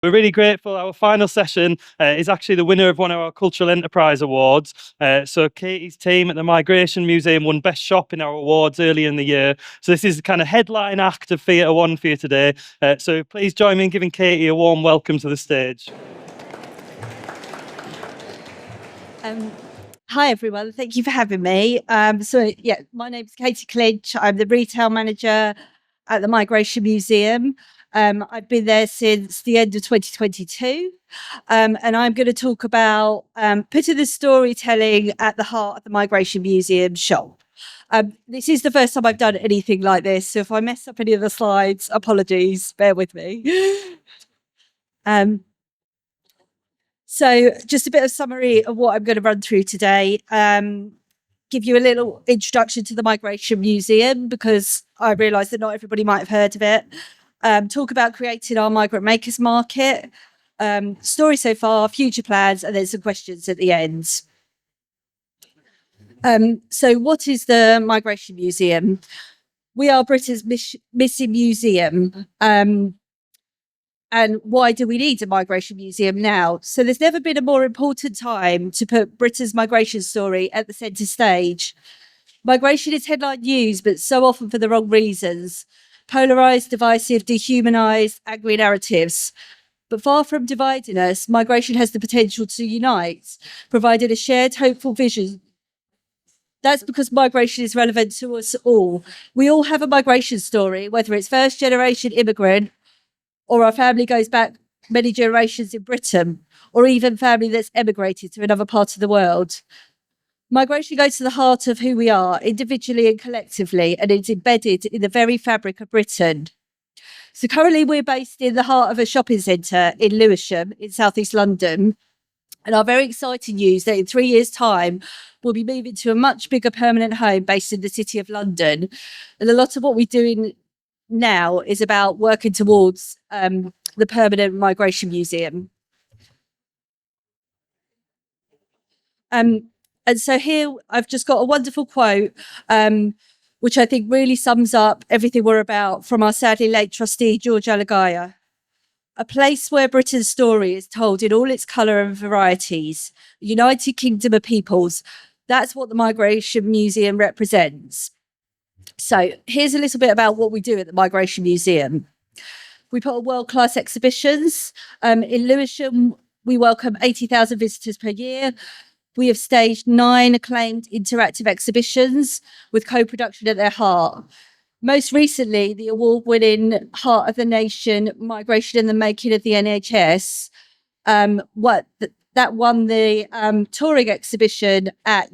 We're really grateful. Our final session is actually the winner of one of our Cultural Enterprise Awards. So Katy's team at the Migration Museum won Best Shop in our awards earlier in the year. So this is the kind of headline act of Theatre One for you today. So please join me in giving Katy a warm welcome to the stage. Hi everyone, thank you for having me. My name's Katy Clinch. I'm the retail manager at the Migration Museum. I've been there since the end of 2022, and I'm going to talk about putting the storytelling at the heart of the Migration Museum shop. This is the first time I've done anything like this, so if I mess up any of the slides, apologies, bear with me. So just a bit of summary of what I'm going to run through today. Give you a little introduction to the Migration Museum, because I realise that not everybody might have heard of it. Talk about creating our Migrant Makers Market, story so far, future plans, and then some questions at the end. So what is the Migration Museum? We are Britain's missing museum. And why do we need a migration museum now? So there's never been a more important time to put Britain's migration story at the centre stage. Migration is headline news, but so often for the wrong reasons. Polarised, divisive, dehumanised, angry narratives. But far from dividing us, migration has the potential to unite, providing a shared hopeful vision. That's because migration is relevant to us all. We all have a migration story, whether it's first generation immigrant, or our family goes back many generations in Britain, or even family that's emigrated to another part of the world. Migration goes to the heart of who we are, individually and collectively, and it's embedded in the very fabric of Britain. So currently we're based in the heart of a shopping centre in Lewisham in South East London. And our very exciting news that in 3 years' time, we'll be moving to a much bigger permanent home based in the City of London. And a lot of what we're doing now is about working towards the permanent migration museum. And so here I've just got a wonderful quote, which I think really sums up everything we're about, from our sadly late trustee, George Alagaya. A place where Britain's story is told in all its colour and varieties, a United Kingdom of peoples. That's what the Migration Museum represents. So here's a little bit about what we do at the Migration Museum. We put on world-class exhibitions. In Lewisham, we welcome 80,000 visitors per year. We have staged 9 acclaimed interactive exhibitions with co-production at their heart. Most recently, the award-winning Heart of the Nation, Migration and the Making of the NHS, that won the touring exhibition at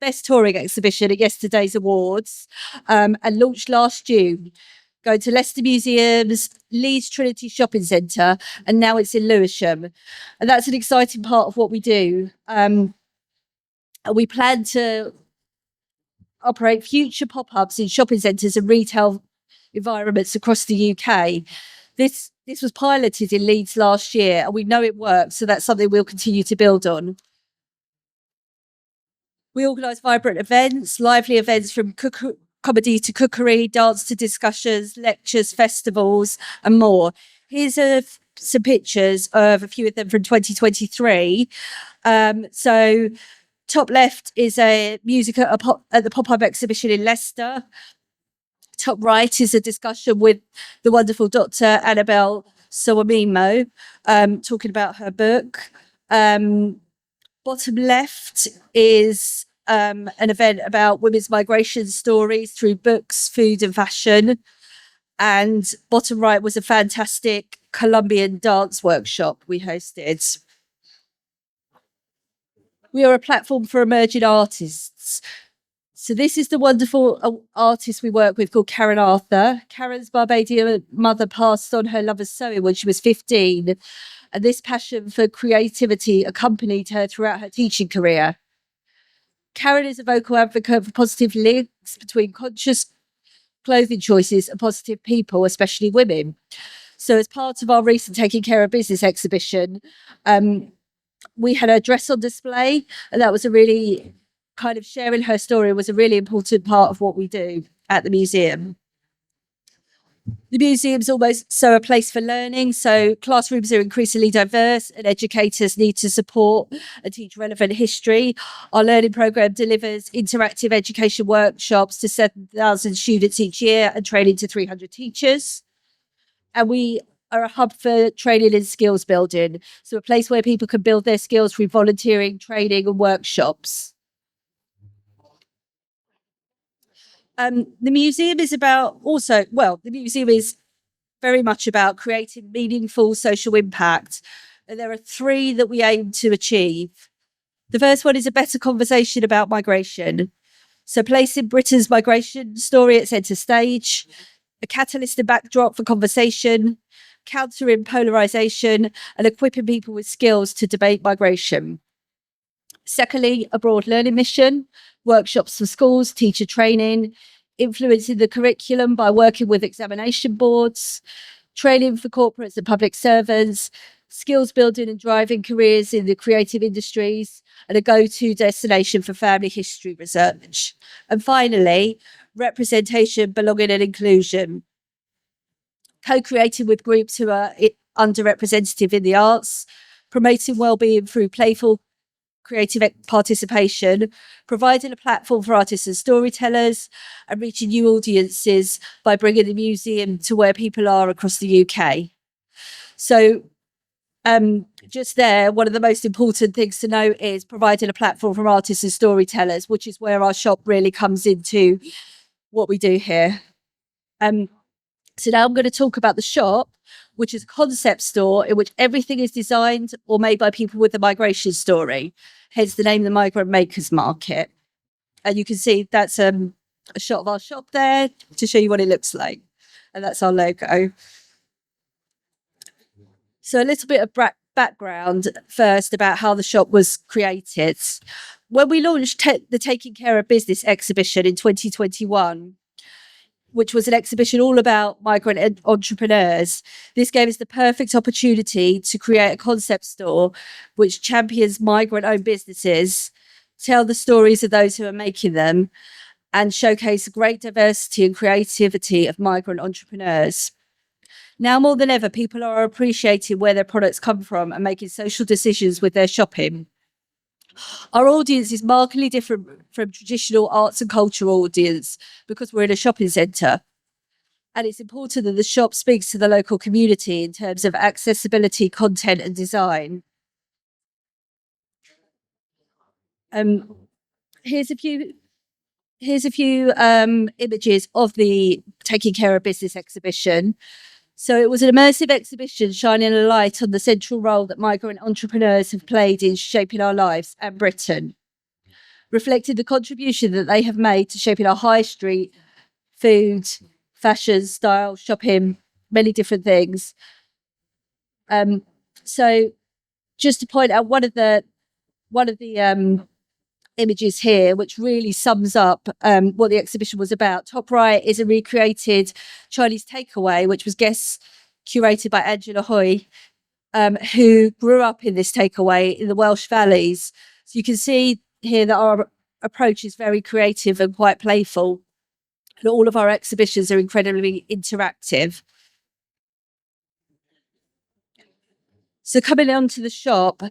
Best Touring Exhibition at yesterday's awards, and launched last June. Going to Leicester Museums, Leeds Trinity Shopping Centre, and now it's in Lewisham. And that's an exciting part of what we do. We plan to operate future pop-ups in shopping centres and retail environments across the UK. This was piloted in Leeds last year, and we know it works, so that's something we'll continue to build on. We organise vibrant events, lively events from comedy to cookery, dance to discussions, lectures, festivals, and more. Here's some pictures of a few of them from 2023. So top left is a music at the pop-up exhibition in Leicester. Top right is a discussion with the wonderful Dr. Annabelle Sowamimo, talking about her book. Bottom left is an event about women's migration stories through books, food and fashion. And bottom right was a fantastic Colombian dance workshop we hosted. We are a platform for emerging artists. So this is the wonderful artist we work with, called Karen Arthur. Karen's Barbadian mother passed on her love of sewing when she was 15. And this passion for creativity accompanied her throughout her teaching career. Karen is a vocal advocate for positive links between conscious clothing choices and positive people, especially women. So as part of our recent Taking Care of Business exhibition, we had her dress on display, and that was a really kind of sharing her story was a really important part of what we do at the museum. The museum's almost so a place for learning. So classrooms are increasingly diverse and educators need to support and teach relevant history. Our learning programme delivers interactive education workshops to 7,000 students each year and training to 300 teachers. And we are a hub for training and skills building. So a place where people can build their skills through volunteering, training and workshops. The museum is the museum is very much about creating meaningful social impact. And there are three that we aim to achieve. The first one is a better conversation about migration. So placing Britain's migration story at centre stage, a catalyst and backdrop for conversation, countering polarisation and equipping people with skills to debate migration. Secondly, a broad learning mission, workshops for schools, teacher training, influencing the curriculum by working with examination boards, training for corporates and public servants, skills building and driving careers in the creative industries, and a go-to destination for family history research. And finally, representation, belonging and inclusion. Co-creating with groups who are underrepresented in the arts, promoting wellbeing through playful creative participation, providing a platform for artists and storytellers, and reaching new audiences by bringing the museum to where people are across the UK. So just there, one of the most important things to note is providing a platform for artists and storytellers, which is where our shop really comes into what we do here. So now I'm going to talk about the shop, which is a concept store in which everything is designed or made by people with a migration story, hence the name, the Migrant Makers Market. And you can see that's a shot of our shop there to show you what it looks like. And that's our logo. So a little bit of background first about how the shop was created. When we launched the Taking Care of Business exhibition in 2021, which was an exhibition all about migrant entrepreneurs, this gave us the perfect opportunity to create a concept store which champions migrant-owned businesses, tell the stories of those who are making them, and showcase the great diversity and creativity of migrant entrepreneurs. Now more than ever, people are appreciating where their products come from and making social decisions with their shopping. Our audience is markedly different from traditional arts and culture audience because we're in a shopping centre. And it's important that the shop speaks to the local community in terms of accessibility, content and design. Here's a few images of the Taking Care of Business exhibition. So it was an immersive exhibition shining a light on the central role that migrant entrepreneurs have played in shaping our lives and Britain, reflecting the contribution that they have made to shaping our high street, food, fashion, style, shopping, many different things. So just to point out one of the images here, which really sums up what the exhibition was about. Top right is a recreated Chinese takeaway, which was guest curated by Angela Hoy, who grew up in this takeaway in the Welsh valleys. So you can see here that our approach is very creative and quite playful. And all of our exhibitions are incredibly interactive. So coming on to the shop,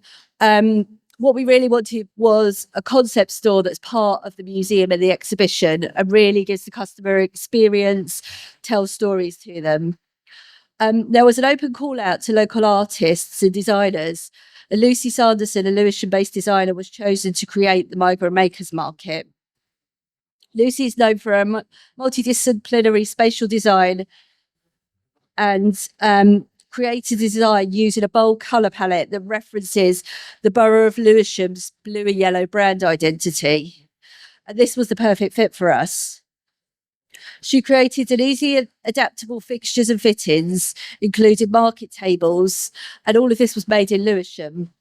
what we really wanted was a concept store that's part of the museum and the exhibition and really gives the customer experience, tells stories to them. There was an open call out to local artists and designers. And Lucy Sanderson, a Lewisham-based designer, was chosen to create the Migrant Makers Market. Lucy is known for her multidisciplinary spatial design and created design using a bold colour palette that references the borough of Lewisham's blue and yellow brand identity. And this was the perfect fit for us. She created an easy adaptable fixtures and fittings, including market tables, and all of this was made in Lewisham.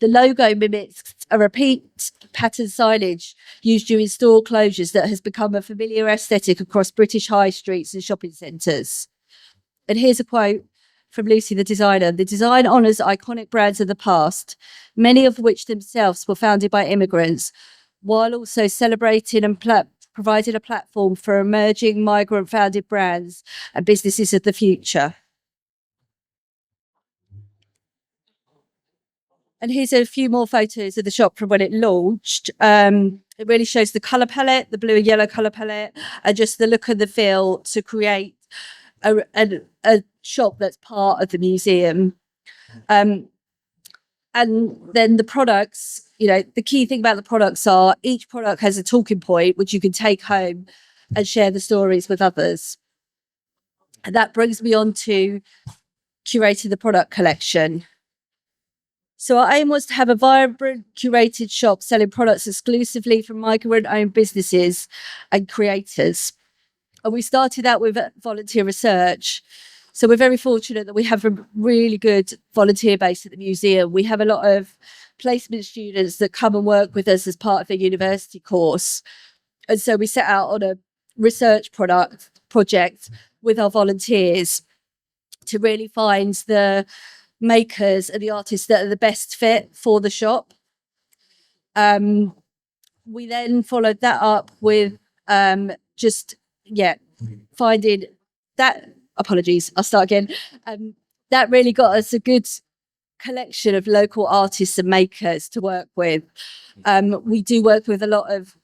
The logo mimics a repeat pattern signage used during store closures that has become a familiar aesthetic across British high streets and shopping centres. And here's a quote from Lucy, the designer. The design honours iconic brands of the past, many of which themselves were founded by immigrants, while also celebrating and providing a platform for emerging migrant-founded brands and businesses of the future. And here's a few more photos of the shop from when it launched. It really shows the colour palette, the blue and yellow colour palette, and just the look and the feel to create a shop that's part of the museum. And then the products, the key thing about the products are each product has a talking point, which you can take home and share the stories with others. And that brings me on to curating the product collection. So our aim was to have a vibrant, curated shop selling products exclusively from migrant-owned businesses and creators. And we started out with volunteer research. So we're very fortunate that we have a really good volunteer base at the museum. We have a lot of placement students that come and work with us as part of their university course. And so we set out on a research project with our volunteers to really find the makers and the artists that are the best fit for the shop. We then followed that up with finding that, apologies, I'll start again. That really got us a good collection of local artists and makers to work with. We do work with a lot of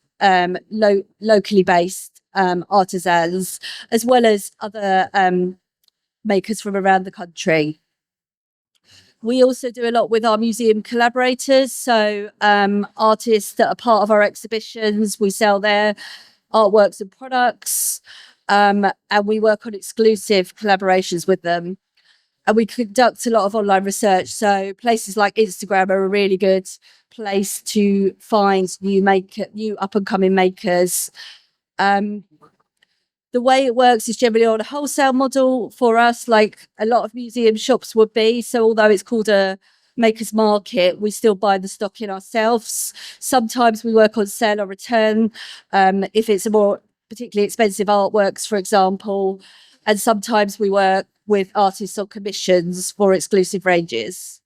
locally based artisans, as well as other makers from around the country. We also do a lot with our museum collaborators. So artists that are part of our exhibitions, we sell their artworks and products, and we work on exclusive collaborations with them. And we conduct a lot of online research. So places like Instagram are a really good place to find new up and coming makers. The way it works is generally on a wholesale model for us, like a lot of museum shops would be. So although it's called a Makers Market, we still buy the stock in ourselves. Sometimes we work on sale or return, if it's a more particularly expensive artworks, for example. And sometimes we work with artists on commissions for exclusive ranges.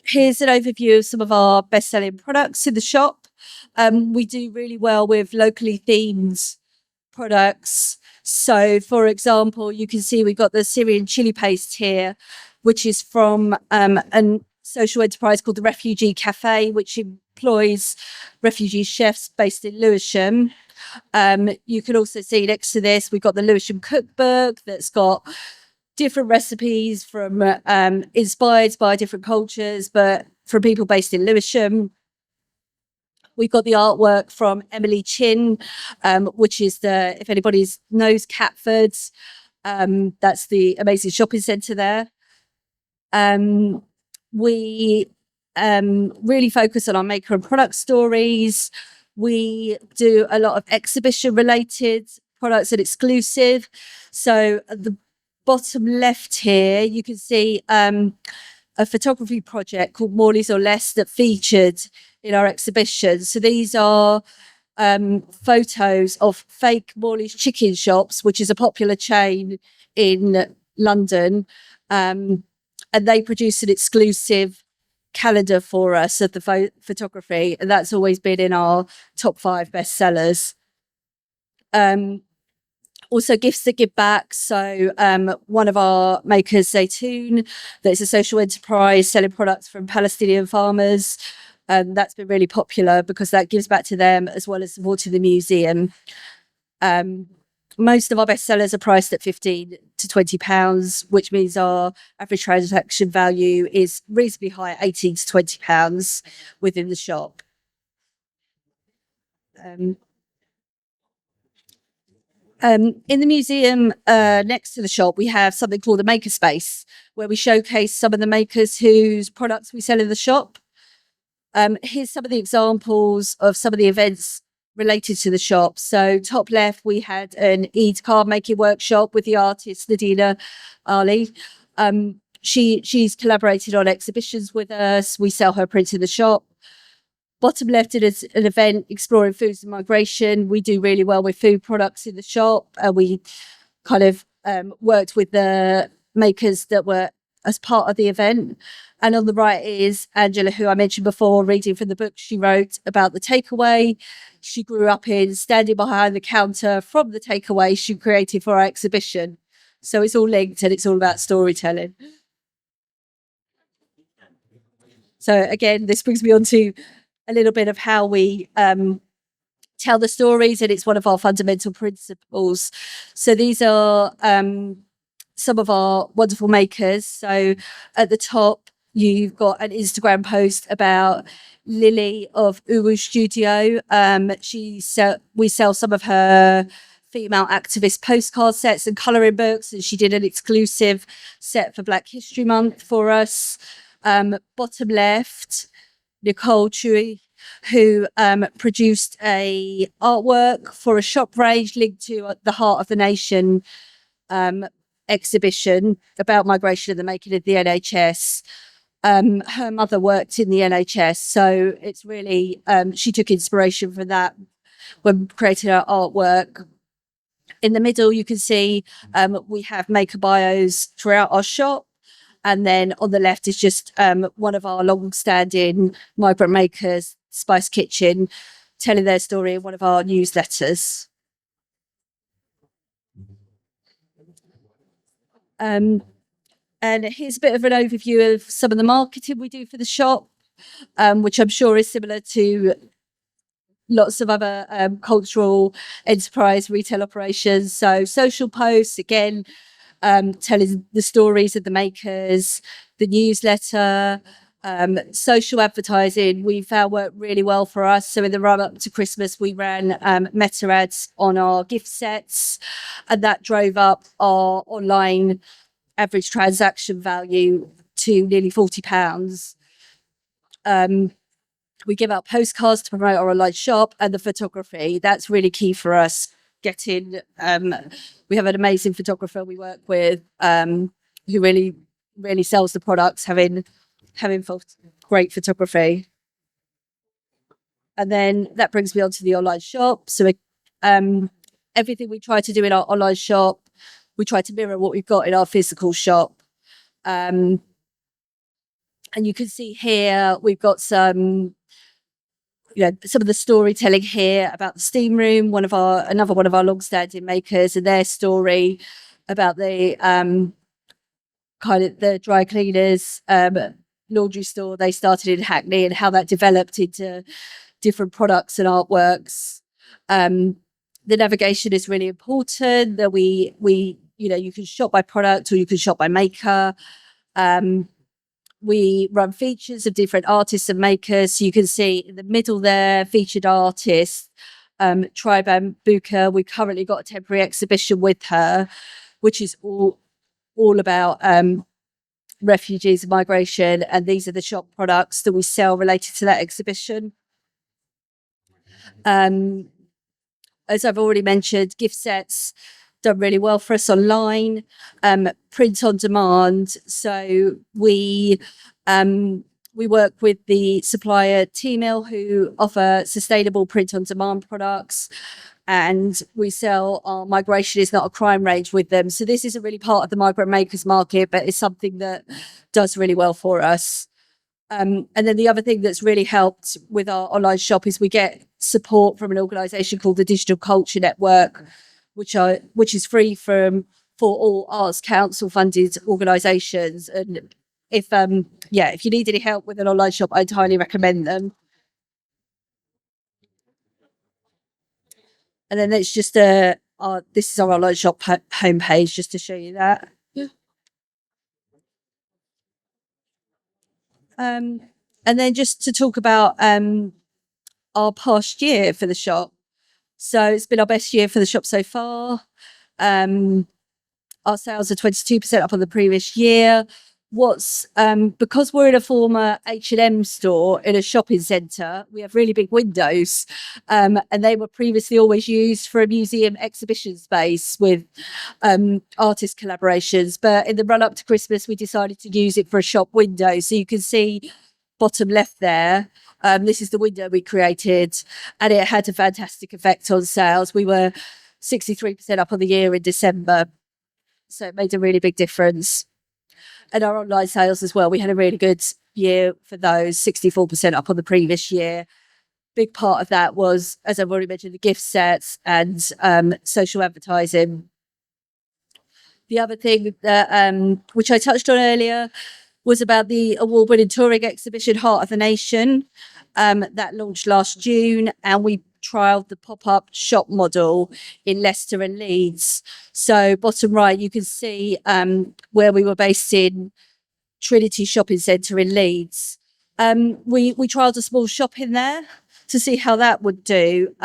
Here's an overview of some of our best-selling products in the shop. We do really well with locally themed products. So, for example, you can see we've got the Syrian chili paste here, which is from a social enterprise called the Refugee Cafe, which employs refugee chefs based in Lewisham. You can also see next to this, we've got the Lewisham cookbook that's got different recipes from inspired by different cultures, but from people based in Lewisham. We've got the artwork from Emily Chin, which is if anybody knows Catford's, that's the amazing shopping centre there. We really focus on our maker and product stories. We do a lot of exhibition related products and exclusive. So at the bottom left here, you can see a photography project called Morley's or Less that featured in our exhibition. So these are photos of fake Morley's chicken shops, which is a popular chain in London. And they produce an exclusive calendar for us of the photography. And that's always been in our top 5 bestsellers. Also gifts that give back. So one of our makers, Zaytoon, that's a social enterprise selling products from Palestinian farmers. That's been really popular because that gives back to them as well as supporting the museum. Most of our bestsellers are priced at £15 to £20, which means our average transaction value is reasonably high at £18 to £20 within the shop. In the museum next to the shop, we have something called the Maker Space, where we showcase some of the makers whose products we sell in the shop. Here's some of the examples of some of the events related to the shop. So top left, we had an Eid card making workshop with the artist Nadina Ali. She's collaborated on exhibitions with us. We sell her prints in the shop. Bottom left, it is an event exploring foods and migration. We do really well with food products in the shop. We kind of worked with the makers that were as part of the event. And on the right is Angela, who I mentioned before, reading from the book she wrote about the takeaway she grew up in, standing behind the counter from the takeaway she created for our exhibition. So it's all linked and it's all about storytelling. So again, this brings me on to a little bit of how we tell the stories, and it's one of our fundamental principles. So these are some of our wonderful makers. So at the top, you've got an Instagram post about Lily of Uru Studio. We sell some of her female activist postcard sets and colouring books, and she did an exclusive set for Black History Month for us. Bottom left, Nicole Chewy, who produced a artwork for a shop range linked to the Heart of the Nation exhibition about migration and the making of the NHS. Her mother worked in the NHS, so it's really she took inspiration from that when creating her artwork. In the middle, you can see we have maker bios throughout our shop. And then on the left is just one of our long-standing migrant makers, Spice Kitchen, telling their story in one of our newsletters. And here's a bit of an overview of some of the marketing we do for the shop, which I'm sure is similar to lots of other cultural enterprise retail operations. So social posts, again, telling the stories of the makers, the newsletter, social advertising we found worked really well for us. So in the run up to Christmas, we ran meta ads on our gift sets, and that drove up our online average transaction value to nearly £40. We give out postcards to promote our online shop, and the photography, that's really key for us. We have an amazing photographer we work with who really sells the products, having great photography. And then that brings me on to the online shop. So everything we try to do in our online shop, we try to mirror what we've got in our physical shop. And you can see here we've got some of the storytelling here about the steam room, another one of our long-standing makers, and their story about the kind of the dry cleaners laundry store they started in Hackney, and how that developed into different products and artworks. The navigation is really important, that we you can shop by product or you can shop by maker. We run features of different artists and makers. So you can see in the middle there, featured artist, Triban Buka. We've currently got a temporary exhibition with her, which is all about refugees and migration. And these are the shop products that we sell related to that exhibition. As I've already mentioned, gift sets done really well for us online. Print on demand. So we work with the supplier T-Mill, who offer sustainable print on demand products, and we sell our Migration is Not a Crime range with them. So this isn't really part of the Migrant Makers Market, but it's something that does really well for us. And then the other thing that's really helped with our online shop is we get support from an organisation called the Digital Culture Network, which is free for all Arts Council funded organisations. And if you need any help with an online shop, I'd highly recommend them. And then it's just this is our online shop homepage, just to show you that. And then just to talk about our past year for the shop. So it's been our best year for the shop so far. Our sales are 22% up on the previous year. Because we're in a former H&M store in a shopping centre, we have really big windows, and they were previously always used for a museum exhibition space with artist collaborations. But in the run up to Christmas, we decided to use it for a shop window. So you can see bottom left there, this is the window we created, and it had a fantastic effect on sales. We were 63% up on the year in December, so it made a really big difference. And our online sales as well. We had a really good year for those, 64% up on the previous year. Big part of that was, as I've already mentioned, the gift sets and social advertising. The other thing that which I touched on earlier was about the award-winning touring exhibition Heart of the Nation that launched last June, and we trialled the pop-up shop model in Leicester and Leeds. So bottom right, you can see where we were based in Trinity Shopping Centre in Leeds. We trialled a small shop in there to see how that would do.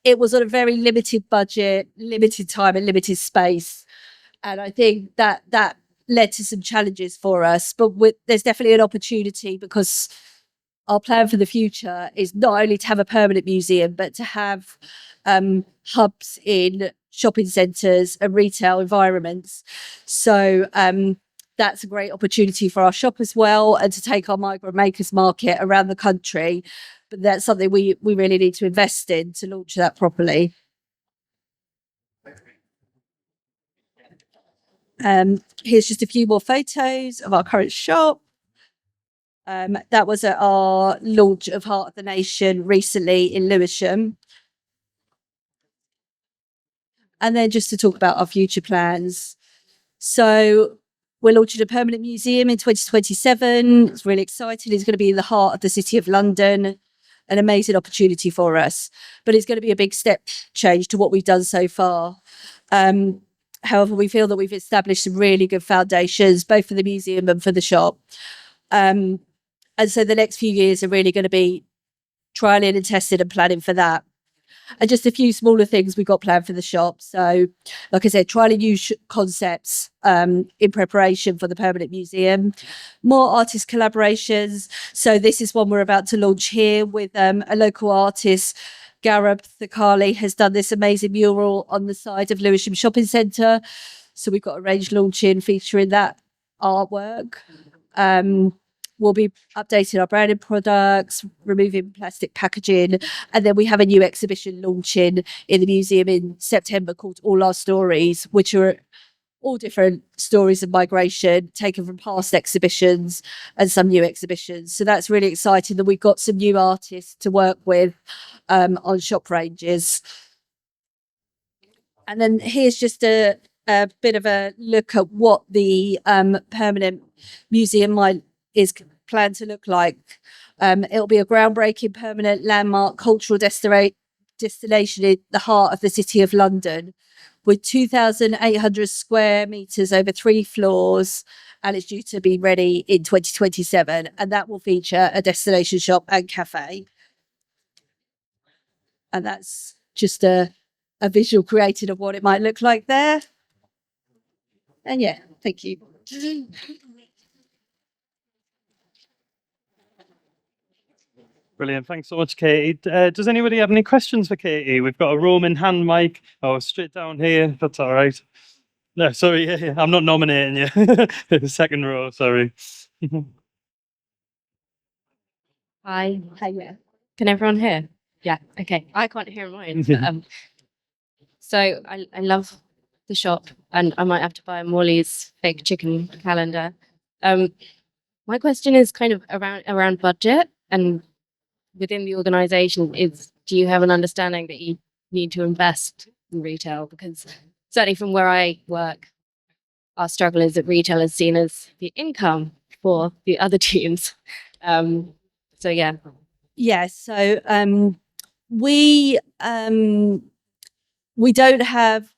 It was on a very limited budget, limited time and limited space. And I think that led to some challenges for us, but there's definitely an opportunity, because our plan for the future is not only to have a permanent museum, but to have hubs in shopping centres and retail environments. So that's a great opportunity for our shop as well, and to take our Migrant Makers Market around the country. But that's something we really need to invest in to launch that properly. Here's just a few more photos of our current shop. That was at our launch of Heart of the Nation recently in Lewisham. And then just to talk about our future plans. So we're launching a permanent museum in 2027. It's really exciting. It's going to be in the heart of the City of London. An amazing opportunity for us. But it's going to be a big step change to what we've done so far. However, we feel that we've established some really good foundations, both for the museum and for the shop. And so the next few years are really going to be trialing and testing and planning for that. And just a few smaller things we've got planned for the shop. So, like I said, trialing new concepts in preparation for the permanent museum. More artist collaborations. So this is one we're about to launch here with a local artist. Garab Thakali has done this amazing mural on the side of Lewisham Shopping Centre. So we've got a range launching featuring that artwork. We'll be updating our branded products, removing plastic packaging. And then we have a new exhibition launching in the museum in September called All Our Stories, which are all different stories of migration taken from past exhibitions and some new exhibitions. So that's really exciting that we've got some new artists to work with on shop ranges. And then here's just a bit of a look at what the permanent museum is planned to look like. It'll be a groundbreaking permanent landmark cultural destination in the heart of the City of London, with 2,800 square metres over 3 floors, and it's due to be ready in 2027. And that will feature a destination shop and cafe. And that's just a visual created of what it might look like there. And yeah, thank you. Brilliant. Thanks so much, Katie. Does anybody have any questions for Katie? We've got a roaming hand mic. Oh, straight down here. That's all right. No, sorry. Yeah. I'm not nominating you. Second row, sorry. Hi. Hi, yeah. Can everyone hear? Yeah. Okay. I can't hear mine. But, so I love the shop, and I might have to buy Morley's fake chicken calendar. My question is kind of around budget, and within the organization is, do you have an understanding that you need to invest in retail? Because certainly from where I work, our struggle is that retail is seen as the income for the other teams. So yeah. Yeah, so we don't have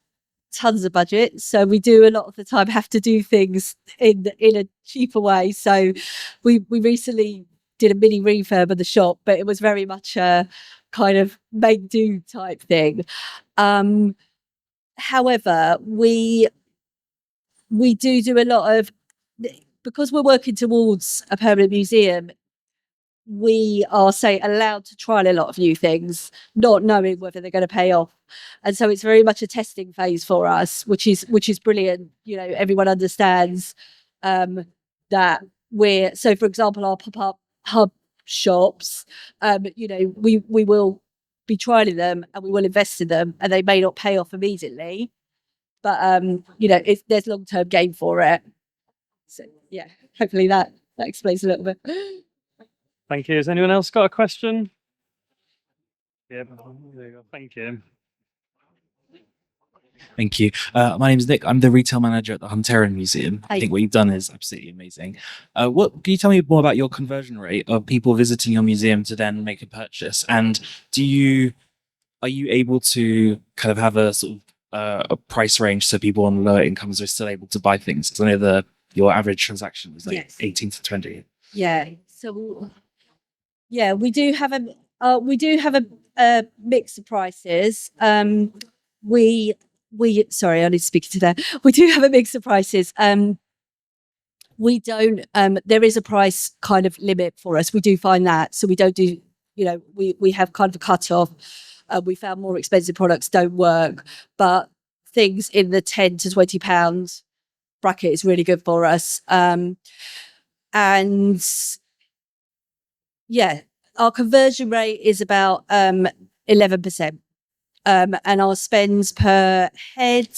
tons of budget, so we do a lot of the time have to do things in a cheaper way. So we recently did a mini refurb of the shop, but it was very much a kind of make do type thing. However, we do a lot of, because we're working towards a permanent museum, we are, say, allowed to trial a lot of new things, not knowing whether they're going to pay off. And so it's very much a testing phase for us, which is brilliant. You know, everyone understands that so for example, our pop-up hub shops, you know, we will be trialing them and we will invest in them, and they may not pay off immediately, but you know, there's long-term gain for it. So yeah, hopefully that explains a little bit. Thank you. Has anyone else got a question? Yeah, there you go. Thank you. Thank you. My name is Nick. I'm the retail manager at the Hunterian Museum. Hi. I think what you've done is absolutely amazing. What can you tell me more about your conversion rate of people visiting your museum to then make a purchase? And are you able to kind of have a sort of a price range so people on lower incomes are still able to buy things? Because I know your average transaction is like Yes. 18 to 20. Yeah. So yeah, we do have a mix of prices. We sorry, I need to speak to that. We do have a mix of prices. We don't there is a price kind of limit for us. We do find that. So we don't do, we have kind of a cut-off. We found more expensive products don't work, but things in the 10 to 20 pounds bracket is really good for us. And yeah, our conversion rate is about 11%. And our spends per head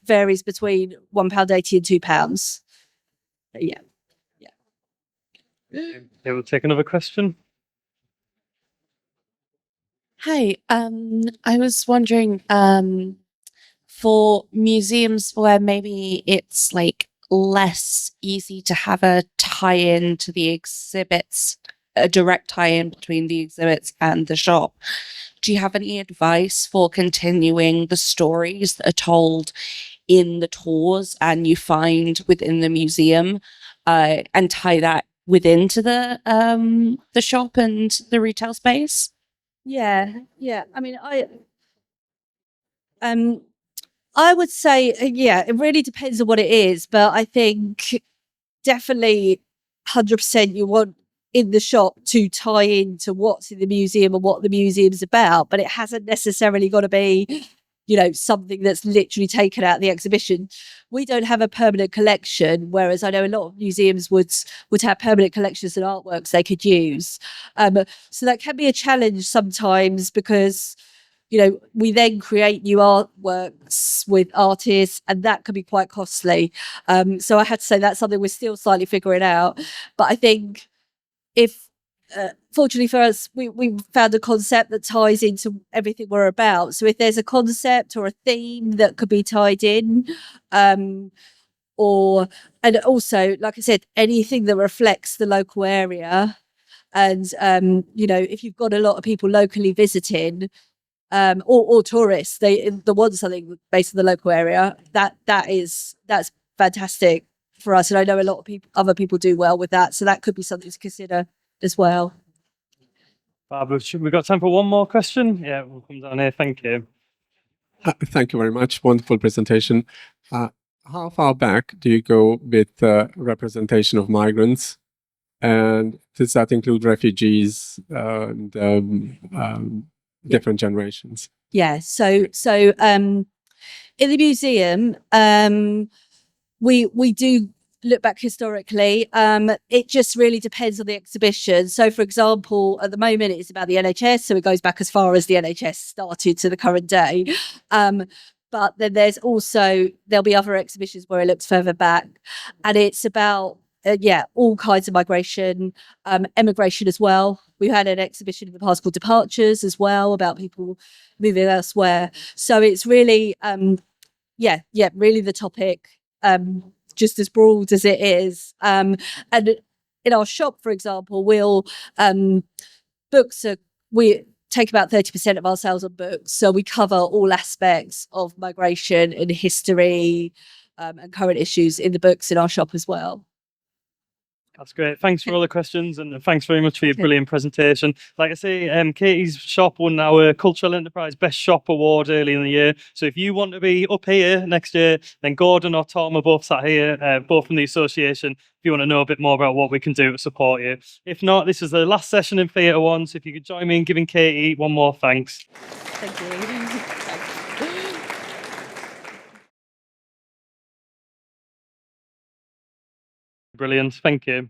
varies between £1.80 and £2. Yeah. Okay, we'll take another question. Hi, I was wondering, for museums where maybe it's like less easy to have a tie-in to the exhibits, a direct tie-in between the exhibits and the shop, do you have any advice for continuing the stories that are told in the tours and you find within the museum, and tie that within to the shop and the retail space? Yeah. I mean, I would say, yeah, it really depends on what it is, but I think definitely 100% you want in the shop to tie into what's in the museum and what the museum's about, but it hasn't necessarily got to be, something that's literally taken out of the exhibition. We don't have a permanent collection, whereas I know a lot of museums would have permanent collections and artworks they could use. So that can be a challenge sometimes because we then create new artworks with artists, and that can be quite costly. So I had to say that's something we're still slightly figuring out. But I think if, fortunately for us, we found a concept that ties into everything we're about. So if there's a concept or a theme that could be tied in, and also, like I said, anything that reflects the local area. And, if you've got a lot of people locally visiting, or tourists, they want something based on the local area. That's fantastic for us, and I know a lot of other people do well with that. So that could be something to consider as well. Barbara, we've got time for one more question. Yeah, we'll come down here. Thank you. Thank you very much. Wonderful presentation. How far back do you go with representation of migrants? And does that include refugees and different generations? Yeah. So in the museum, we do look back historically. It just really depends on the exhibition. So, for example, at the moment it's about the NHS, so it goes back as far as the NHS started to the current day. But then there'll be other exhibitions where it looks further back, and it's about all kinds of migration, emigration as well. We had an exhibition in the past called Departures as well, about people moving elsewhere. So it's really, really the topic, just as broad as it is. And in our shop, for example, we take about 30% of our sales on books. So we cover all aspects of migration and history, and current issues in the books in our shop as well. That's great. Thanks for all the questions, and thanks very much for your brilliant presentation. Like I say, Katy's shop won our Cultural Enterprise Best Shop Award early in the year. So if you want to be up here next year, then Gordon or Tom are both sat here, both from the association, if you want to know a bit more about what we can do to support you. If not, this is the last session in Theatre One, so if you could join me in giving Katy one more thanks. Thank you. Brilliant. Thank you.